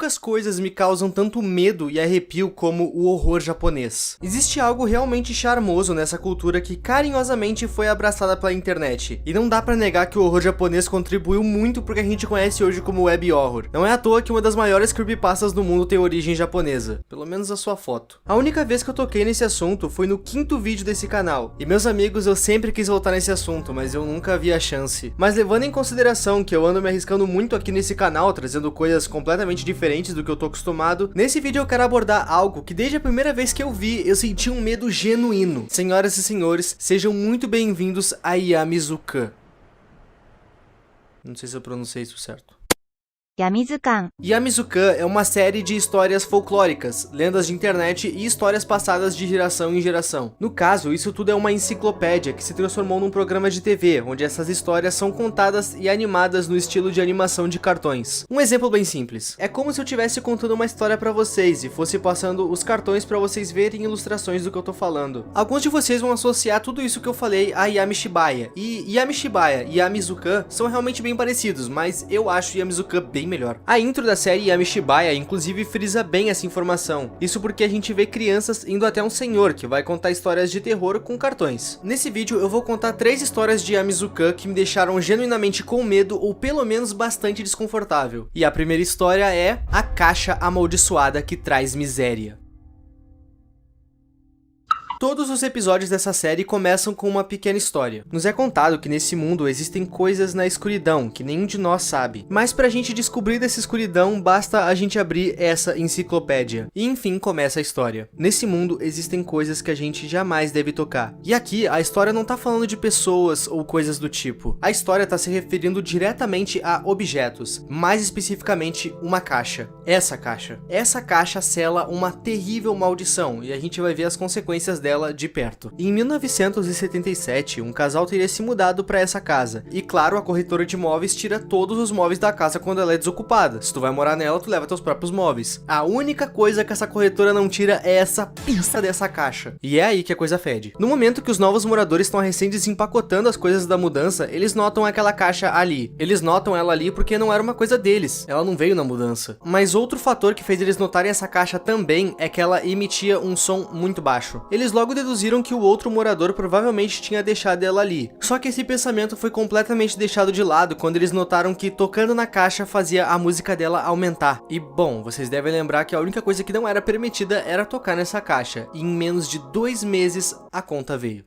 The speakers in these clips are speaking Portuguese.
poucas coisas me causam tanto medo e arrepio como o horror japonês. Existe algo realmente charmoso nessa cultura que carinhosamente foi abraçada pela internet. E não dá pra negar que o horror japonês contribuiu muito pro que a gente conhece hoje como web horror. Não é à toa que uma das maiores creepypastas do mundo tem origem japonesa. Pelo menos a sua foto. A única vez que eu toquei nesse assunto foi no 5º vídeo desse canal. E meus amigos, eu sempre quis voltar nesse assunto, mas eu nunca vi a chance. Mas levando em consideração que eu ando me arriscando muito aqui nesse canal, trazendo coisas completamente diferentes do que eu tô acostumado, nesse vídeo eu quero abordar algo que desde a primeira vez que eu vi, eu senti um medo genuíno. Senhoras e senhores, sejam muito bem-vindos a Yamizukan. Não sei se eu pronunciei isso certo. Yamizukan. Yamizukan é uma série de histórias folclóricas, lendas de internet e histórias passadas de geração em geração. No caso, isso tudo é uma enciclopédia que se transformou num programa de TV, onde essas histórias são contadas e animadas no estilo de animação de cartões. Um exemplo bem simples. É como se eu estivesse contando uma história pra vocês e fosse passando os cartões pra vocês verem ilustrações do que eu tô falando. Alguns de vocês vão associar tudo isso que eu falei a Yamishibaya. E Yamishibaya e Yamizukan são realmente bem parecidos, mas eu acho Yamizukan bem melhor. A intro da série Yamishibaya inclusive frisa bem essa informação. Isso porque a gente vê crianças indo até um senhor que vai contar histórias de terror com cartões. Nesse vídeo eu vou contar 3 histórias de Yamizukan que me deixaram genuinamente com medo ou pelo menos bastante desconfortável. E a primeira história é A Caixa Amaldiçoada que Traz Miséria. Todos os episódios dessa série começam com uma pequena história. Nos é contado que nesse mundo existem coisas na escuridão que nenhum de nós sabe. Mas pra gente descobrir dessa escuridão, basta a gente abrir essa enciclopédia. E enfim começa a história. Nesse mundo existem coisas que a gente jamais deve tocar. E aqui a história não tá falando de pessoas ou coisas do tipo. A história tá se referindo diretamente a objetos. Mais especificamente uma caixa. Essa caixa sela uma terrível maldição. E a gente vai ver as consequências dela de perto. Em 1977, um casal teria se mudado para essa casa. E claro, a corretora de móveis tira todos os móveis da casa quando ela é desocupada. Se tu vai morar nela, tu leva teus próprios móveis. A única coisa que essa corretora não tira é essa pista dessa caixa. E é aí que a coisa fede. No momento que os novos moradores estão recém desempacotando as coisas da mudança, eles notam aquela caixa ali. Eles notam ela ali porque não era uma coisa deles. Ela não veio na mudança. Mas outro fator que fez eles notarem essa caixa também é que ela emitia um som muito baixo. Eles logo deduziram que o outro morador provavelmente tinha deixado ela ali. Só que esse pensamento foi completamente deixado de lado quando eles notaram que tocando na caixa fazia a música dela aumentar. E bom, vocês devem lembrar que a única coisa que não era permitida era tocar nessa caixa. E em menos de 2 meses a conta veio.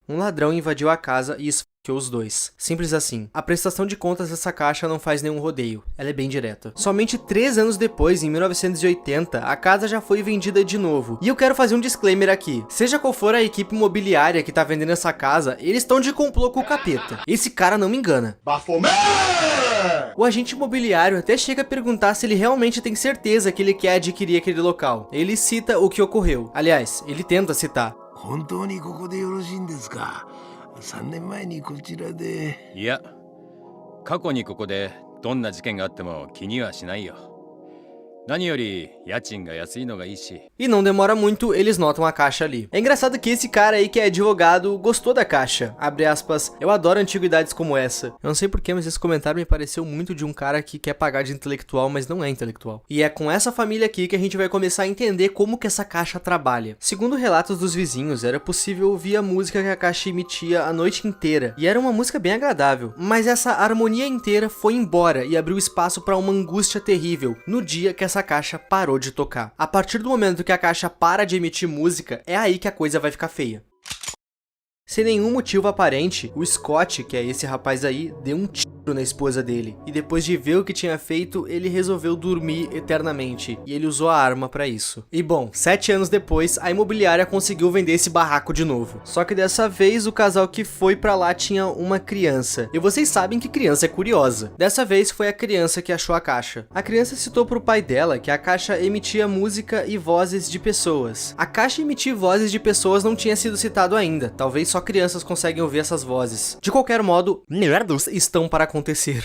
Um ladrão invadiu a casa e esfaqueou os dois. Simples assim. A prestação de contas dessa caixa não faz nenhum rodeio. Ela é bem direta. Somente 3 anos depois, em 1980, a casa já foi vendida de novo. E eu quero fazer um disclaimer aqui. Seja qual for a equipe imobiliária que tá vendendo essa casa, eles estão de complô com o capeta. Esse cara não me engana. Bafomé! O agente imobiliário até chega a perguntar se ele realmente tem certeza que ele quer adquirir aquele local. Ele cita o que ocorreu. Aliás, ele tenta citar. 本当にここでよろしいんですか？3年前にこちらで。いや、過去にここでどんな事件があっても気にはしないよ。何より家賃が安いのがいいし。 E não demora muito, eles notam a caixa ali. É engraçado que esse cara aí que é advogado gostou da caixa. Abre aspas, eu adoro antiguidades como essa. Eu não sei porquê, mas esse comentário me pareceu muito de um cara que quer pagar de intelectual, mas não é intelectual. E é com essa família aqui que a gente vai começar a entender como que essa caixa trabalha. Segundo relatos dos vizinhos, era possível ouvir a música que a caixa emitia a noite inteira. E era uma música bem agradável. Mas essa harmonia inteira foi embora e abriu espaço para uma angústia terrível no dia que essa caixa parou de tocar. A partir do momento que a caixa para de emitir música, é aí que a coisa vai ficar feia. Sem nenhum motivo aparente, o Scott, que é esse rapaz aí, deu um tiro na esposa dele. E depois de ver o que tinha feito, ele resolveu dormir eternamente. E ele usou a arma pra isso. E bom, 7 anos depois, a imobiliária conseguiu vender esse barraco de novo. Só que dessa vez, o casal que foi pra lá tinha uma criança. E vocês sabem que criança é curiosa. Dessa vez, foi a criança que achou a caixa. A criança citou pro pai dela que a caixa emitia música e vozes de pessoas. A caixa emitir vozes de pessoas não tinha sido citado ainda. Talvez só crianças conseguem ouvir essas vozes. De qualquer modo, merdas estão para acontecer.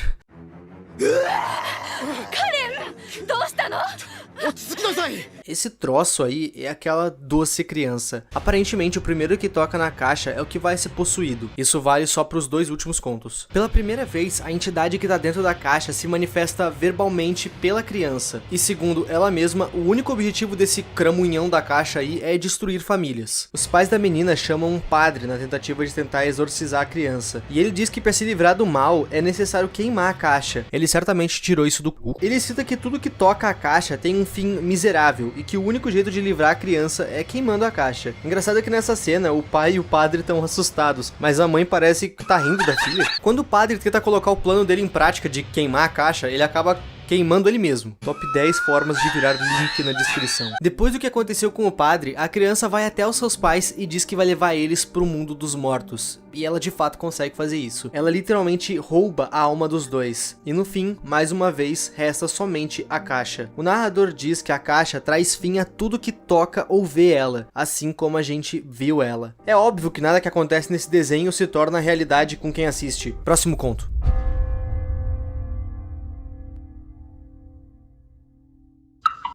Esse troço aí é aquela doce criança. Aparentemente, o primeiro que toca na caixa é o que vai ser possuído. Isso vale só para os 2 últimos contos. Pela primeira vez, a entidade que tá dentro da caixa se manifesta verbalmente pela criança. E segundo ela mesma, o único objetivo desse cramunhão da caixa aí é destruir famílias. Os pais da menina chamam um padre na tentativa de tentar exorcizar a criança. E ele diz que para se livrar do mal, é necessário queimar a caixa. Ele certamente tirou isso do cu. Ele cita que tudo que toca a caixa tem um fim miserável e que o único jeito de livrar a criança é queimando a caixa. Engraçado é que nessa cena, o pai e o padre estão assustados, mas a mãe parece que tá rindo da filha. Quando o padre tenta colocar o plano dele em prática de queimar a caixa, ele acaba queimando ele mesmo. Top 10 formas de virar link na descrição. Depois do que aconteceu com o padre, a criança vai até os seus pais e diz que vai levar eles pro mundo dos mortos. E ela de fato consegue fazer isso. Ela literalmente rouba a alma dos dois. E no fim, mais uma vez, resta somente a caixa. O narrador diz que a caixa traz fim a tudo que toca ou vê ela, assim como a gente viu ela. É óbvio que nada que acontece nesse desenho se torna realidade com quem assiste. Próximo conto.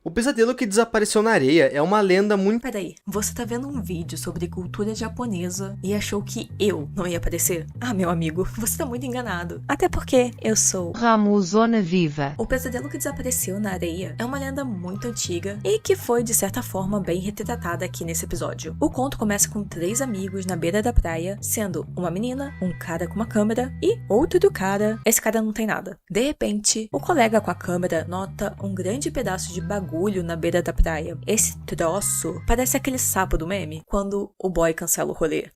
O pesadelo que desapareceu na areia é uma lenda muito... Peraí, você tá vendo um vídeo sobre cultura japonesa e achou que eu não ia aparecer? Ah, meu amigo, você tá muito enganado. Até porque eu sou... Ramuzona Viva. O pesadelo que desapareceu na areia é uma lenda muito antiga e que foi, de certa forma, bem retratada aqui nesse episódio. O conto começa com 3 amigos na beira da praia, sendo uma menina, um cara com uma câmera e outro cara. Esse cara não tem nada. De repente, o colega com a câmera nota um grande pedaço de bagulho na beira da praia. Esse troço parece aquele sapo do meme, quando o boy cancela o rolê.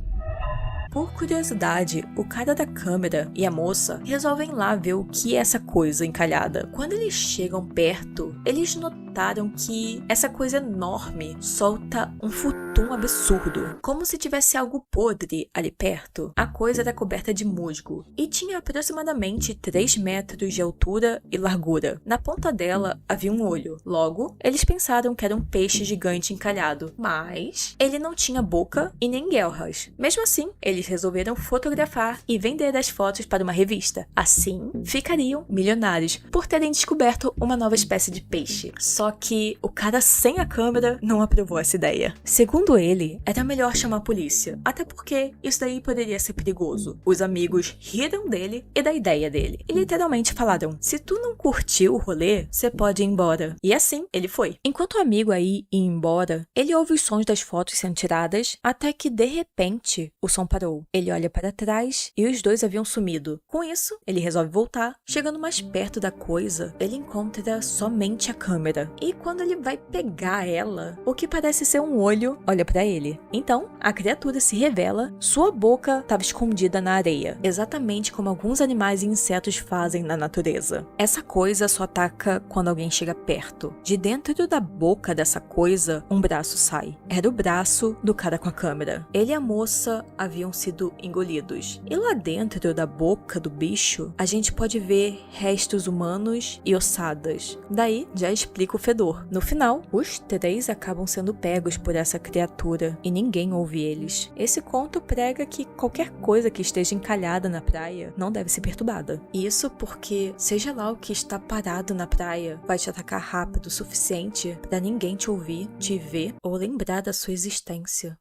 Por curiosidade, o cara da câmera e a moça resolvem lá ver o que é essa coisa encalhada. Quando eles chegam perto, eles notaram que essa coisa enorme solta um futum absurdo, como se tivesse algo podre ali perto. A coisa era coberta de musgo e tinha aproximadamente 3 metros de altura e largura. Na ponta dela havia um olho. Logo, eles pensaram que era um peixe gigante encalhado, mas ele não tinha boca e nem guelras. Mesmo assim, eles resolveram fotografar e vender as fotos para uma revista. Assim, ficariam milionários por terem descoberto uma nova espécie de peixe. Só que o cara sem a câmera não aprovou essa ideia. Segundo ele, era melhor chamar a polícia, até porque isso daí poderia ser perigoso. Os amigos riram dele e da ideia dele, e literalmente falaram: se tu não curtiu o rolê, você pode ir embora. E assim, ele foi. Enquanto o amigo aí ia embora, ele ouve os sons das fotos sendo tiradas, até que de repente, o som parou. Ele olha para trás e os dois haviam sumido. Com isso, ele resolve voltar. Chegando mais perto da coisa, ele encontra somente a câmera. E quando ele vai pegar ela, o que parece ser um olho olha para ele. Então, a criatura se revela. Sua boca estava escondida na areia, exatamente como alguns animais e insetos fazem na natureza. Essa coisa só ataca quando alguém chega perto. De dentro da boca dessa coisa, um braço sai. Era o braço do cara com a câmera. Ele e a moça haviam sido engolidos. E lá dentro da boca do bicho, a gente pode ver restos humanos e ossadas. Daí, já explica o fedor. No final, os 3 acabam sendo pegos por essa criatura e ninguém ouve eles. Esse conto prega que qualquer coisa que esteja encalhada na praia não deve ser perturbada. Isso porque, seja lá o que está parado na praia, vai te atacar rápido o suficiente para ninguém te ouvir, te ver ou lembrar da sua existência.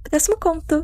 Próximo conto.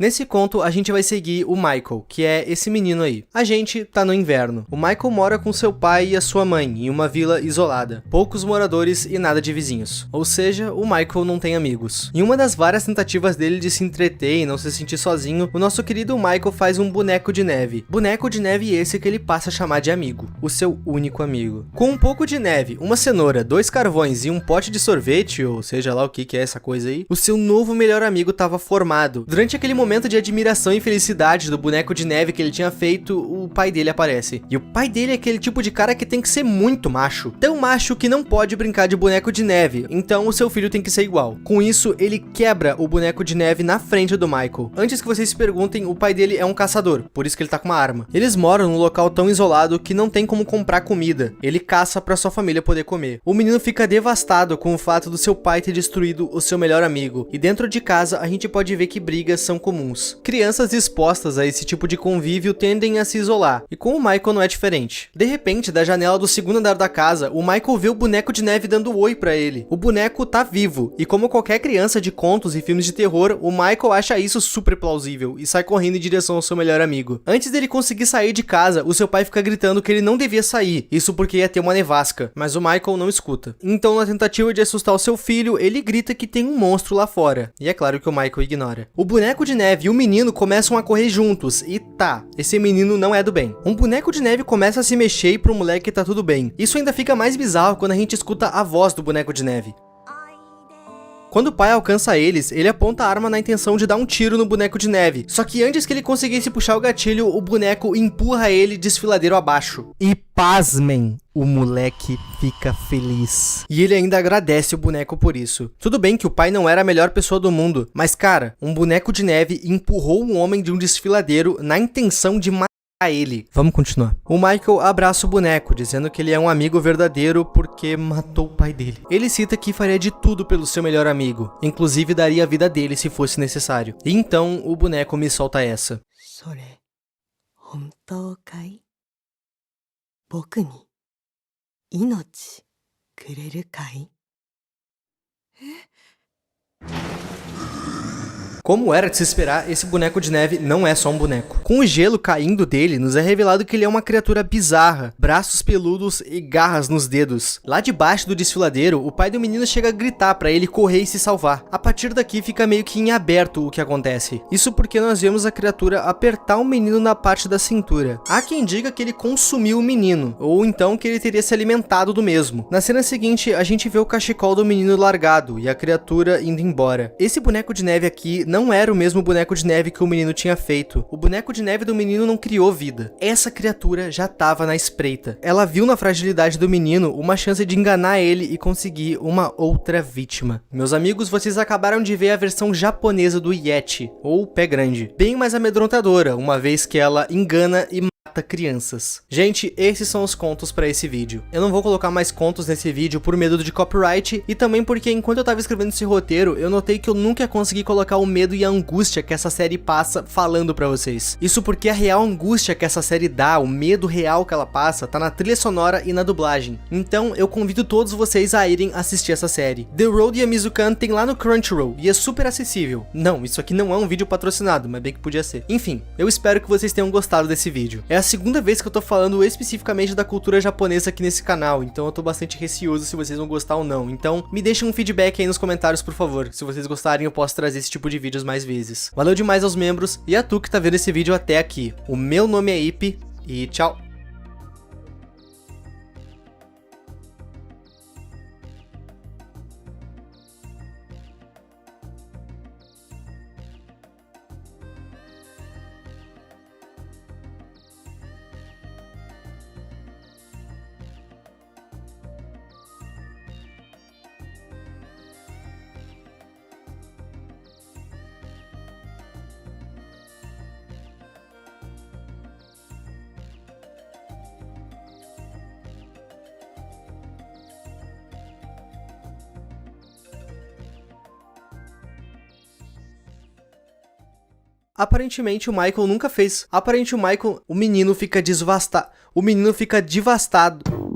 Nesse conto, a gente vai seguir o Michael, que é esse menino aí. A gente tá no inverno. O Michael mora com seu pai e a sua mãe, em uma vila isolada. Poucos moradores e nada de vizinhos. Ou seja, o Michael não tem amigos. Em uma das várias tentativas dele de se entreter e não se sentir sozinho, o nosso querido Michael faz um boneco de neve. Boneco de neve esse que ele passa a chamar de amigo. O seu único amigo. Com um pouco de neve, uma cenoura, 2 carvões e um pote de sorvete, ou seja lá o que é essa coisa aí, o seu novo melhor amigo estava formado. Durante aquele momento de admiração e felicidade do boneco de neve que ele tinha feito, o pai dele aparece. E o pai dele é aquele tipo de cara que tem que ser muito macho. Tão macho que não pode brincar de boneco de neve, então o seu filho tem que ser igual. Com isso, ele quebra o boneco de neve na frente do Michael. Antes que vocês se perguntem, o pai dele é um caçador, por isso que ele tá com uma arma. Eles moram num local tão isolado que não tem como comprar comida. Ele caça pra sua família poder comer. O menino fica devastado com o fato do seu pai ter destruído o seu melhor amigo. E dentro de casa, a gente pode ver que brigas são comuns comuns. Crianças expostas a esse tipo de convívio tendem a se isolar, e com o Michael não é diferente. De repente, da janela do segundo andar da casa, o Michael vê o boneco de neve dando oi pra ele. O boneco tá vivo, e como qualquer criança de contos e filmes de terror, o Michael acha isso super plausível e sai correndo em direção ao seu melhor amigo. Antes dele conseguir sair de casa, o seu pai fica gritando que ele não devia sair, isso porque ia ter uma nevasca, mas o Michael não escuta. Então, na tentativa de assustar o seu filho, ele grita que tem um monstro lá fora, e é claro que o Michael ignora. O boneco de neve e o menino começam a correr juntos, e tá, esse menino não é do bem. Um boneco de neve começa a se mexer e pro moleque tá tudo bem. Isso ainda fica mais bizarro quando a gente escuta a voz do boneco de neve. Quando o pai alcança eles, ele aponta a arma na intenção de dar um tiro no boneco de neve. Só que antes que ele conseguisse puxar o gatilho, o boneco empurra ele desfiladeiro abaixo. E pasmem, o moleque fica feliz. E ele ainda agradece o boneco por isso. Tudo bem que o pai não era a melhor pessoa do mundo, mas cara, um boneco de neve empurrou um homem de um desfiladeiro na intenção de matar ele. Vamos continuar. O Michael abraça o boneco, dizendo que ele é um amigo verdadeiro porque matou o pai dele. Ele cita que faria de tudo pelo seu melhor amigo, inclusive daria a vida dele se fosse necessário. E então o boneco me solta essa. Como era de se esperar, esse boneco de neve não é só um boneco. Com o gelo caindo dele, nos é revelado que ele é uma criatura bizarra, braços peludos e garras nos dedos. Lá debaixo do desfiladeiro, o pai do menino chega a gritar pra ele correr e se salvar. A partir daqui fica meio que em aberto o que acontece. Isso porque nós vemos a criatura apertar o menino na parte da cintura. Há quem diga que ele consumiu o menino, ou então que ele teria se alimentado do mesmo. Na cena seguinte, a gente vê o cachecol do menino largado e a criatura indo embora. Esse boneco de neve aqui não era o mesmo boneco de neve que o menino tinha feito. O boneco de neve do menino não criou vida. Essa criatura já estava na espreita. Ela viu na fragilidade do menino uma chance de enganar ele e conseguir uma outra vítima. Meus amigos, vocês acabaram de ver a versão japonesa do Yeti, ou Pé Grande. Bem mais amedrontadora, uma vez que ela engana e mata crianças. Gente, esses são os contos para esse vídeo. Eu não vou colocar mais contos nesse vídeo por medo de copyright e também porque enquanto eu tava escrevendo esse roteiro, eu notei que eu nunca consegui colocar o medo e a angústia que essa série passa falando pra vocês. Isso porque a real angústia que essa série dá, o medo real que ela passa, tá na trilha sonora e na dublagem. Então, eu convido todos vocês a irem assistir essa série. The Road Yamizu-kan tem lá no Crunchyroll e é super acessível. Não, isso aqui não é um vídeo patrocinado, mas bem que podia ser. Enfim, eu espero que vocês tenham gostado desse vídeo. É a segunda vez que eu tô falando especificamente da cultura japonesa aqui nesse canal, então eu tô bastante receoso se vocês vão gostar ou não. Então, me deixem um feedback aí nos comentários, por favor. Se vocês gostarem, eu posso trazer esse tipo de vídeos mais vezes. Valeu demais aos membros e a tu que tá vendo esse vídeo até aqui. O meu nome é Ipe e tchau! Aparentemente o Michael nunca fez. O menino fica devastado.